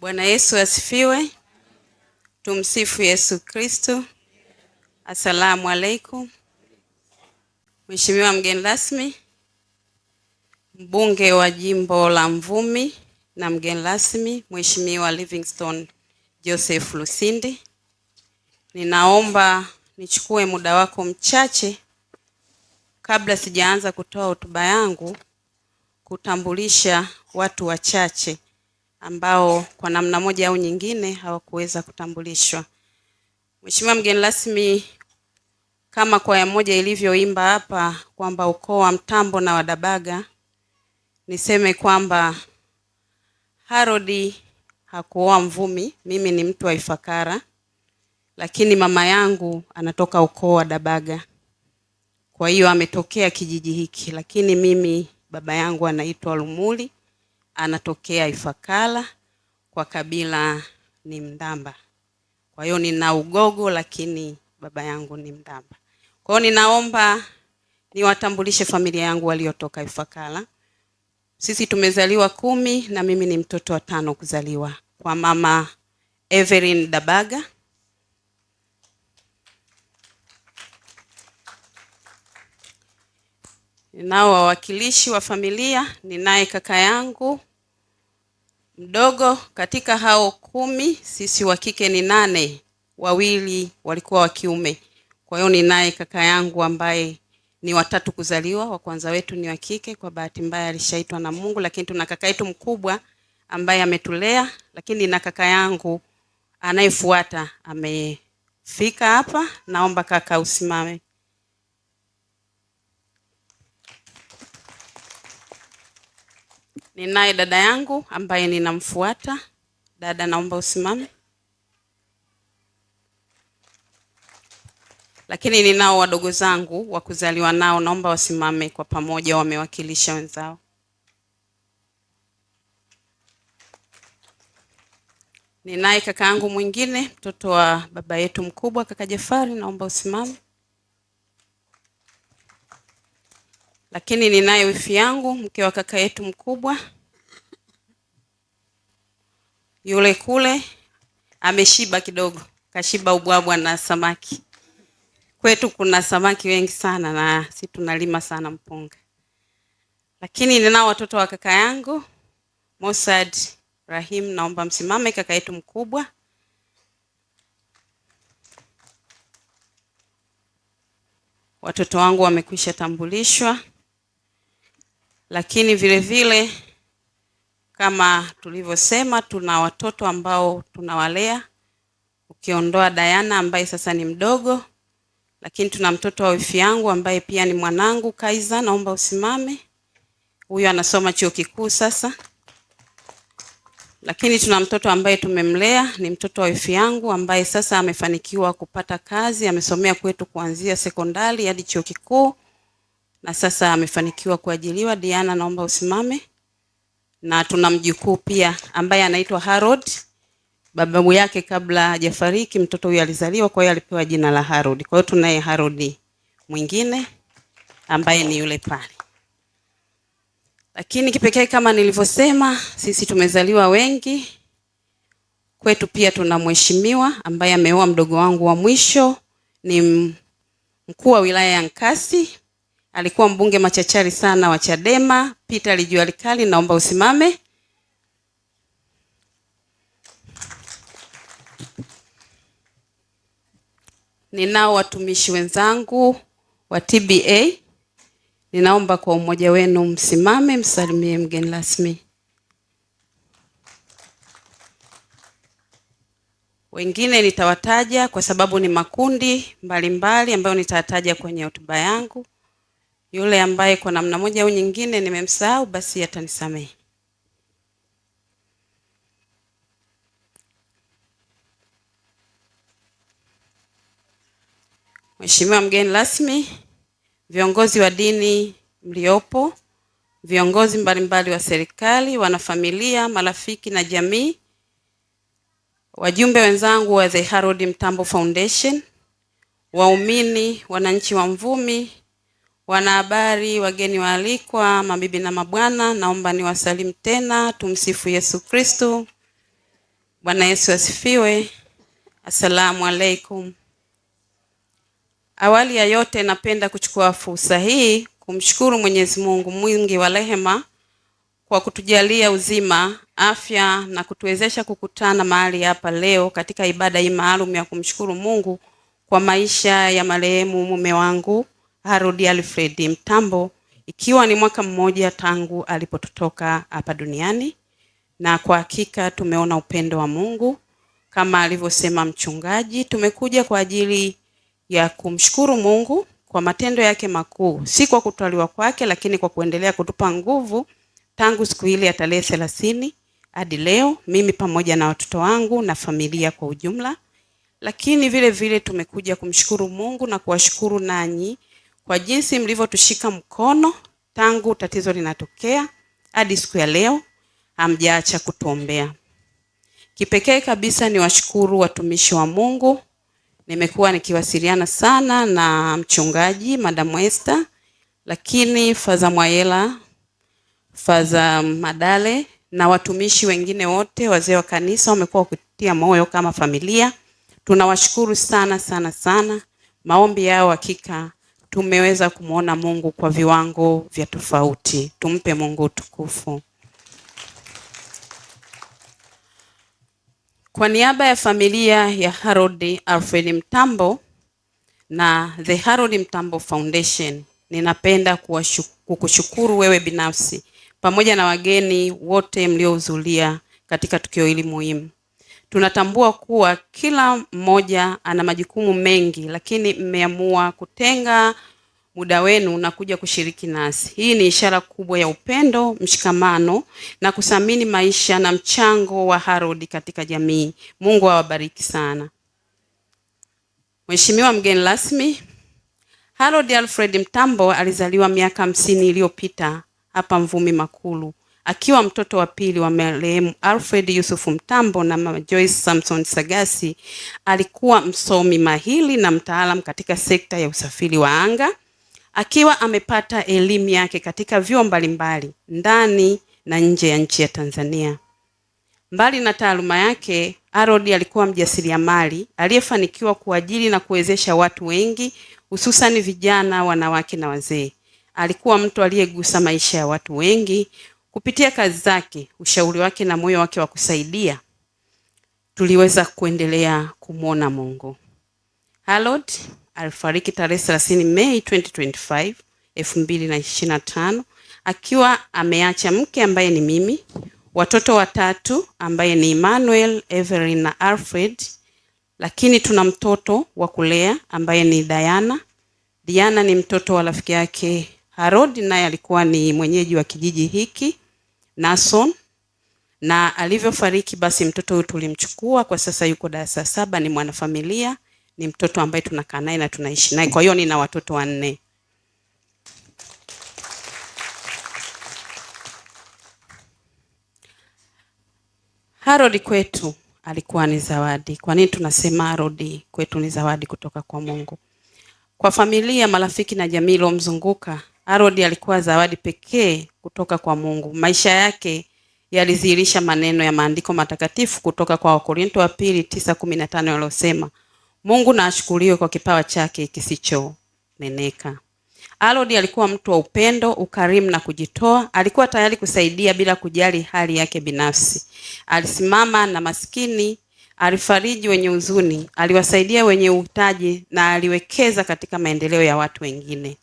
Bwana Yesu asifiwe. Tumsifu Yesu Kristo. Asalamu alaikum. Mheshimiwa mgeni rasmi, mbunge wa jimbo la Mvumi na mgeni rasmi Mheshimiwa Livingstone Joseph Lusindi, ninaomba nichukue muda wako mchache kabla sijaanza kutoa hotuba yangu kutambulisha watu wachache ambao kwa namna moja au nyingine hawakuweza kutambulishwa. Mheshimiwa mgeni rasmi, kama kwaya moja ilivyoimba hapa kwamba ukoo wa Mtambo na Wadabaga, niseme kwamba Harold hakuoa Mvumi. Mimi ni mtu wa Ifakara, lakini mama yangu anatoka ukoo wa Dabaga. Kwa hiyo ametokea kijiji hiki, lakini mimi baba yangu anaitwa Lumuli, anatokea Ifakara, kwa kabila ni Mdamba. Kwa hiyo nina Ugogo lakini baba yangu ni Mdamba. Kwa hiyo ninaomba niwatambulishe familia yangu waliotoka Ifakara. Sisi tumezaliwa 10 na mimi ni mtoto wa 5 kuzaliwa kwa mama Evelyn Dabaga. Ninao wawakilishi wa familia, ninaye kaka yangu mdogo. Katika hao 10 sisi wa kike ni 8, 2 walikuwa wa kiume. Kwa hiyo ninaye kaka yangu ambaye ni wa 3 kuzaliwa, wa kwanza wetu ni wa kike, kwa bahati mbaya alishaitwa na Mungu, lakini tuna kaka yetu mkubwa ambaye ametulea, lakini na kaka yangu anayefuata amefika hapa. Naomba kaka usimame. Ninaye dada yangu ambaye ninamfuata. Dada, naomba usimame. Lakini ninao wadogo zangu wa kuzaliwa nao, naomba wasimame kwa pamoja, wamewakilisha wenzao. Ninaye kaka yangu mwingine, mtoto wa baba yetu mkubwa, kaka Jafari, naomba usimame. Lakini ninaye wifi yangu, mke wa kaka yetu mkubwa. Yule kule ameshiba kidogo, kashiba ubwabwa na samaki. Kwetu kuna samaki wengi sana na sisi tunalima sana mpunga. Lakini ninao watoto wa kaka yangu Mossad Rahim, naomba msimame, kaka yetu mkubwa. Watoto wangu wamekwisha tambulishwa. Lakini vile vile kama tulivyosema, tuna watoto ambao tunawalea, ukiondoa Diana ambaye sasa ni mdogo. Lakini tuna mtoto wa wifi yangu ambaye pia ni mwanangu, Kaiza, naomba usimame. Huyu anasoma chuo kikuu sasa. Lakini tuna mtoto ambaye tumemlea, ni mtoto wa wifi yangu ambaye sasa amefanikiwa kupata kazi, amesomea kwetu kuanzia sekondari hadi chuo kikuu na sasa amefanikiwa kuajiliwa. Diana, naomba usimame. Na tuna mjukuu pia ambaye anaitwa Harold. Babu yake kabla hajafariki mtoto huyu alizaliwa, kwa hiyo alipewa jina la Harold. Kwa hiyo tunaye Harold mwingine ambaye ni yule pale. Lakini kipekee kama nilivyosema, sisi tumezaliwa wengi. Kwetu pia tuna mheshimiwa ambaye ameoa mdogo wangu wa mwisho, ni mkuu wa wilaya ya Nkasi. Alikuwa mbunge machachari sana wa Chadema, Peter Lijualikali, naomba usimame. Ninao watumishi wenzangu wa TBA. Ninaomba kwa umoja wenu msimame, msalimie mgeni rasmi. Wengine nitawataja kwa sababu ni makundi mbalimbali ambayo nitataja kwenye hotuba yangu. Yule ambaye kwa namna moja au nyingine nimemsahau basi atanisamehe. Mheshimiwa mgeni rasmi, viongozi wa dini mliopo, viongozi mbalimbali wa serikali, wanafamilia, marafiki na jamii, wajumbe wenzangu wa The Harold Mtambo Foundation, waumini, wananchi wa Mvumi, wanahabari, wageni waalikwa, mabibi na mabwana, naomba niwasalimu tena. Tumsifu Yesu Kristo. Bwana Yesu asifiwe. Asalamu alaikum. Awali ya yote napenda kuchukua fursa hii kumshukuru Mwenyezi Mungu mwingi wa rehema kwa kutujalia uzima, afya na kutuwezesha kukutana mahali hapa leo katika ibada hii maalum ya kumshukuru Mungu kwa maisha ya marehemu mume wangu Harold Alfred Mtambo, ikiwa ni mwaka mmoja tangu alipototoka hapa duniani. Na kwa hakika tumeona upendo wa Mungu kama alivyosema mchungaji. Tumekuja kwa ajili ya kumshukuru Mungu kwa matendo yake makuu, si kwa kutwaliwa kwake, lakini kwa kuendelea kutupa nguvu tangu siku ile ya tarehe 30 hadi leo, mimi pamoja na watoto wangu na familia kwa ujumla. Lakini vile vile tumekuja kumshukuru Mungu na kuwashukuru nanyi kwa jinsi mlivyotushika mkono tangu tatizo linatokea hadi siku ya leo, hamjaacha kutuombea. Kipekee kabisa ni washukuru watumishi wa Mungu. Nimekuwa nikiwasiliana sana na mchungaji Madam Esther, lakini Faza Mwayela, Faza Madale na watumishi wengine wote, wazee wa kanisa wamekuwa kutia moyo kama familia. Tunawashukuru sana sana sana. Maombi yao hakika tumeweza kumuona Mungu kwa viwango vya tofauti. Tumpe Mungu utukufu. Kwa niaba ya familia ya Harold Alfred Mtambo na The Harold Mtambo Foundation, ninapenda kukushukuru wewe binafsi pamoja na wageni wote mliohudhuria katika tukio hili muhimu. Tunatambua kuwa kila mmoja ana majukumu mengi, lakini mmeamua kutenga muda wenu na kuja kushiriki nasi. Hii ni ishara kubwa ya upendo, mshikamano na kuthamini maisha na mchango wa Harold katika jamii. Mungu awabariki sana. Mheshimiwa mgeni rasmi, Harold Alfred Mtambo alizaliwa miaka 50 iliyopita hapa Mvumi Makulu, akiwa mtoto wa pili wa marehemu Alfred Yusuf Mtambo na Mama Joyce Samson Sagasi. Alikuwa msomi mahiri na mtaalamu katika sekta ya usafiri wa anga, akiwa amepata elimu yake katika vyuo mbalimbali ndani na nje ya nchi ya Tanzania. Mbali na taaluma yake, Harold alikuwa mjasiriamali aliyefanikiwa kuajiri na kuwezesha watu wengi, hususan vijana, wanawake na wazee. Alikuwa mtu aliyegusa maisha ya watu wengi kupitia kazi zake, ushauri wake na moyo wake wa kusaidia. Tuliweza kuendelea kumwona Mungu. Harold alifariki tarehe 30 Mei 2025, 2025, akiwa ameacha mke ambaye ni mimi, watoto watatu ambaye ni Emmanuel, Evelyn na Alfred, lakini tuna mtoto wa kulea ambaye ni Diana. Diana ni mtoto wa rafiki yake Harold, naye alikuwa ni mwenyeji wa kijiji hiki Nason, na alivyofariki basi mtoto huyu tulimchukua. Kwa sasa yuko darasa 7, ni mwanafamilia, ni mtoto ambaye tunakaa naye na tunaishi naye. Kwa hiyo nina watoto 4. Harold kwetu alikuwa ni zawadi. Kwa nini tunasema Harold kwetu ni zawadi kutoka kwa Mungu? Kwa familia, marafiki na jamii iliyomzunguka, Harold alikuwa zawadi pekee kutoka kwa Mungu. Maisha yake yalidhihirisha maneno ya maandiko matakatifu kutoka kwa Wakorintho wa pili 9:15 yaliyosema, Mungu na ashukuriwe kwa kipawa chake kisichoneneka. Harold alikuwa mtu wa upendo, ukarimu na kujitoa. Alikuwa tayari kusaidia bila kujali hali yake binafsi. Alisimama na maskini, alifariji wenye huzuni, aliwasaidia wenye uhitaji na aliwekeza katika maendeleo ya watu wengine.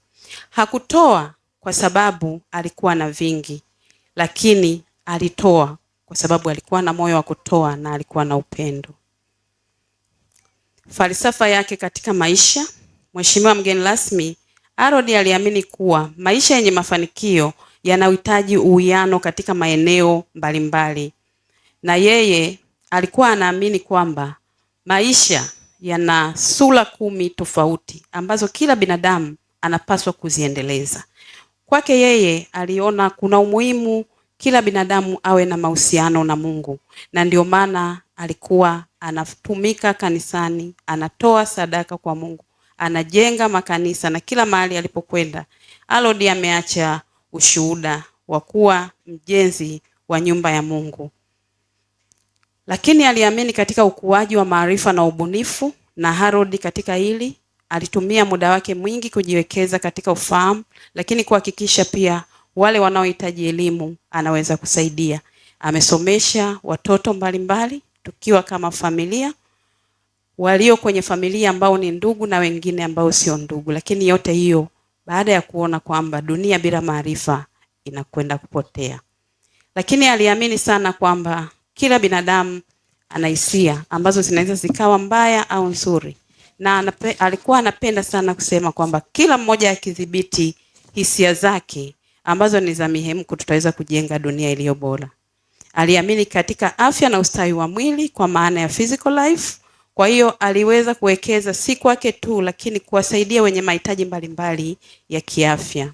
Hakutoa kwa sababu alikuwa na vingi, lakini alitoa kwa sababu alikuwa na moyo wa kutoa na alikuwa na upendo. Falsafa yake katika maisha. Mheshimiwa mgeni rasmi, Harold aliamini kuwa maisha yenye mafanikio yanahitaji uwiano katika maeneo mbalimbali. Na yeye alikuwa anaamini kwamba maisha yana sura 10 tofauti ambazo kila binadamu anapaswa kuziendeleza. Kwake yeye aliona kuna umuhimu kila binadamu awe na mahusiano na Mungu, na ndio maana alikuwa anatumika kanisani, anatoa sadaka kwa Mungu, anajenga makanisa, na kila mahali alipokwenda Harold ameacha ushuhuda wa kuwa mjenzi wa nyumba ya Mungu. Lakini aliamini katika ukuaji wa maarifa na ubunifu, na Harold katika hili alitumia muda wake mwingi kujiwekeza katika ufahamu, lakini kuhakikisha pia wale wanaohitaji elimu anaweza kusaidia. Amesomesha watoto mbalimbali tukiwa kama familia, walio kwenye familia ambao ni ndugu na wengine ambao sio ndugu, lakini yote hiyo baada ya kuona kwamba dunia bila maarifa inakwenda kupotea. Lakini aliamini sana kwamba kila binadamu ana hisia ambazo zinaweza zikawa mbaya au nzuri, na alikuwa anapenda sana kusema kwamba kila mmoja akidhibiti hisia zake ambazo ni za mihemko, tutaweza kujenga dunia iliyo bora. Aliamini katika afya na ustawi wa mwili kwa maana ya physical life. Kwa hiyo aliweza kuwekeza si kwake tu, lakini kuwasaidia wenye mahitaji mbalimbali ya kiafya.